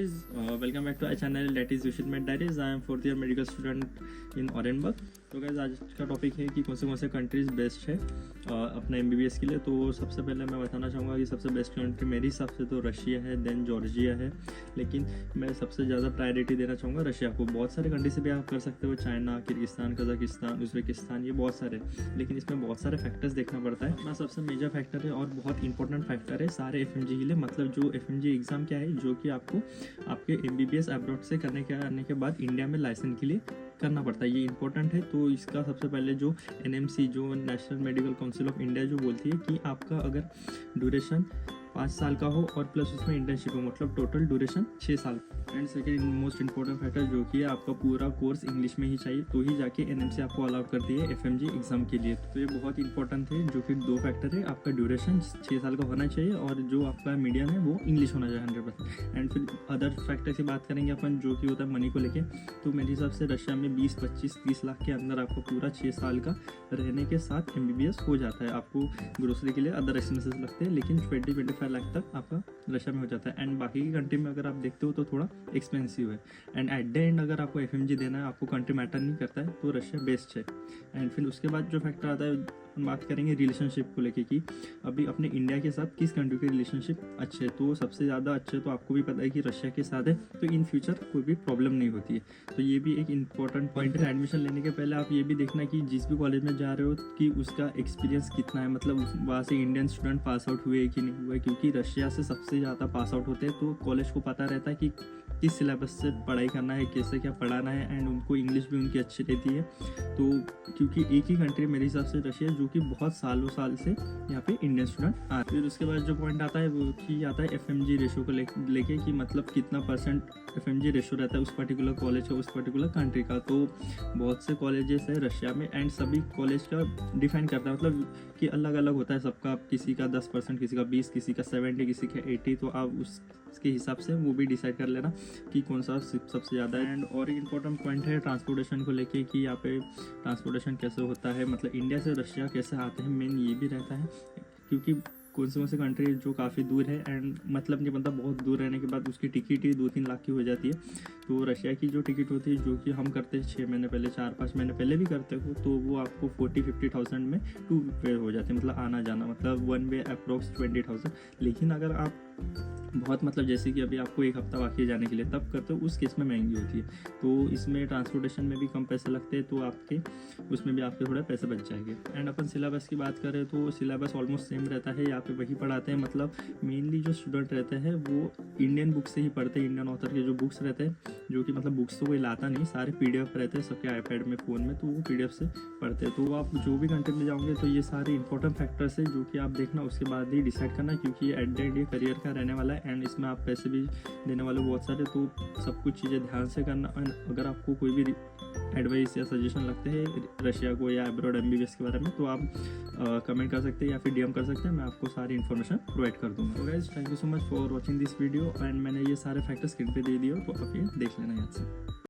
Welcome back to I channel that is Vishit med diaries. I am fourth year medical student in Orenburg. तो guys आज का topic है कि कौन से कंट्रीज़ बेस्ट है अपने एमबीबीएस के लिए। तो सबसे पहले मैं बताना चाहूँगा कि सबसे बेस्ट कंट्री मेरे हिसाब से तो रशिया है, देन जॉर्जिया है, लेकिन मैं सबसे ज़्यादा प्रायोरिटी देना चाहूँगा रशिया को। बहुत सारे कंट्री से भी आप कर सकते हो, चाइना, किर्गिस्तान, कजाकिस्तान, उज़्बेकिस्तान, ये बहुत सारे, लेकिन इसमें बहुत सारे फैक्टर्स देखना पड़ता है। अपना सबसे मेजर फैक्टर है और बहुत इंपॉर्टेंट फैक्टर है सारे एफएमजी के लिए। मतलब जो एफएमजी एग्ज़ाम क्या है, जो कि आपको आपके एमबीबीएस अब्रॉड से करने के बाद इंडिया में लाइसेंस के लिए करना पड़ता है। ये इंपॉर्टेंट है। तो इसका सबसे पहले जो एनएमसी, जो national medical council of India, जो बोलती है कि आपका अगर ड्यूरेशन 5 साल का हो और प्लस उसमें इंटर्नशिप हो, मतलब टोटल ड्यूरेशन 6 साल। And second most important factor जो कि आपका पूरा कोर्स इंग्लिश में ही चाहिए, तो ही जाके एनएमसी आपको अलाउ करती है एफएमजी एग्ज़ाम के लिए। तो ये बहुत इंपॉर्टेंट है। जो कि 2 फैक्टर है, आपका ड्यूरेशन 6 साल का होना चाहिए और जो आपका मीडियम है वो इंग्लिश होना चाहिए 100%। एंड फिर अदर फैक्टर की बात करेंगे अपन, जो कि होता है मनी को लेके। तो मेरे हिसाब से रशिया में 20, 25, 30 लाख के अंदर आपको पूरा 6 साल का रहने के साथ एमबीबीएस हो जाता है। आपको ग्रोसरी के लिए अदर एक्सपेंसेस लगते हैं, लेकिन 20-25 लाख तक आपका रशिया में हो जाता है। एंड बाकी की कंट्री में अगर आप देखते हो तो थोड़ा एक्सपेंसिव है। एंड एट द एंड अगर आपको एफएमजी देना है, आपको कंट्री मैटर नहीं करता है, तो रशिया बेस्ट है। एंड फिर उसके बाद जो फैक्टर आता है, हम बात करेंगे रिलेशनशिप को लेके कि अभी अपने इंडिया के साथ किस कंट्री के रिलेशनशिप अच्छे है। तो सबसे ज़्यादा अच्छे तो आपको भी पता है कि रशिया के साथ है, तो इन फ्यूचर कोई भी प्रॉब्लम नहीं होती है। तो ये भी एक इंपॉर्टेंट पॉइंट है। एडमिशन लेने के पहले आप ये भी देखना कि जिस भी कॉलेज में जा रहे हो कि उसका एक्सपीरियंस कितना है, मतलब वहाँ से इंडियन स्टूडेंट पास आउट हुए कि नहीं हुए, क्योंकि रशिया से सबसे ज़्यादा पास आउट होते हैं। तो कॉलेज को पता रहता है कि किस सिलेबस से पढ़ाई करना है, कैसे क्या पढ़ाना है, एंड उनको इंग्लिश भी उनकी अच्छी रहती है। तो क्योंकि एक ही कंट्री मेरे हिसाब से रशिया, जो कि बहुत सालों साल से यहाँ पे इंडियन स्टूडेंट आ। फिर उसके बाद जो पॉइंट आता है वो कि आता है एफएमजी रेशो को लेके कि मतलब कितना परसेंट एफएमजी रेशो रहता है उस पर्टिकुलर कॉलेज का, उस पर्टिकुलर कंट्री का। तो बहुत से कॉलेजेस है रशिया में, एंड सभी कॉलेज का डिफाइन करता है, मतलब कि अलग अलग होता है सबका। किसी का 10%, किसी का 20, किसी का 70, किसी का 80। तो आप उसके हिसाब से वो भी डिसाइड कर लेना कि कौन सा सबसे ज़्यादा है। एंड और एक इम्पॉर्टेंट पॉइंट है ट्रांसपोर्टेशन को लेके कि यहाँ पे ट्रांसपोर्टेशन कैसे होता है, मतलब इंडिया से रशिया कैसे आते हैं, मेन ये भी रहता है। क्योंकि कौन से कंट्री जो काफ़ी दूर है, एंड मतलब नहीं बनता, बहुत दूर रहने के बाद उसकी टिकट ही 2-3 लाख की हो जाती है। तो रशिया की जो टिकट होती है, जो कि हम करते हैं 6 महीने पहले, 4-5 महीने पहले भी करते हो, तो वो आपको 40-50,000 में 2 वे हो जाते हैं, मतलब आना जाना, मतलब 1 वे अप्रोक्स 20,000। लेकिन अगर आप बहुत मतलब जैसे कि अभी आपको 1 हफ्ता बाकी है जाने के लिए, तब करते हो, उस केस में महंगी होती है। तो इसमें ट्रांसपोर्टेशन में भी कम पैसे लगते हैं, तो आपके उसमें भी आपके थोड़े पैसे बच जाएंगे। एंड अपन सिलेबस की बात करें तो सिलेबस ऑलमोस्ट सेम रहता है, यहाँ पे वही पढ़ाते हैं। मतलब मेनली जो स्टूडेंट रहते हैं वो इंडियन बुक से ही पढ़ते हैं, इंडियन ऑथर के जो बुक्स रहते हैं, जो कि मतलब बुक्स तो कोई लाता नहीं, सारे पीडीएफ रहते हैं सबके आईपैड में, फ़ोन में, तो वो पीडीएफ से पढ़ते हैं। तो आप जो भी कंटेंट में जाओगे तो ये सारे इंपॉर्टेंट फैक्टर्स है जो कि आप देखना, उसके बाद ही डिसाइड करना, क्योंकि एट द एंड ये करियर का रहने वाला है। एंड इसमें आप पैसे भी देने वाले बहुत सारे, तो सब कुछ चीज़ें ध्यान से करना। एंड अगर आपको कोई भी एडवाइस या सजेशन लगते हैं रशिया को या अब्रॉड एमबीबीएस के बारे में, तो आप कमेंट कर सकते हैं या फिर डीएम कर सकते हैं, मैं आपको सारी इन्फॉर्मेशन प्रोवाइड कर दूँगा। तो guys thank you so much for watching this video. And मैंने ये सारे फैक्टर्स स्क्रीन पे दे दिए, तो आप ये देख लेना याद से।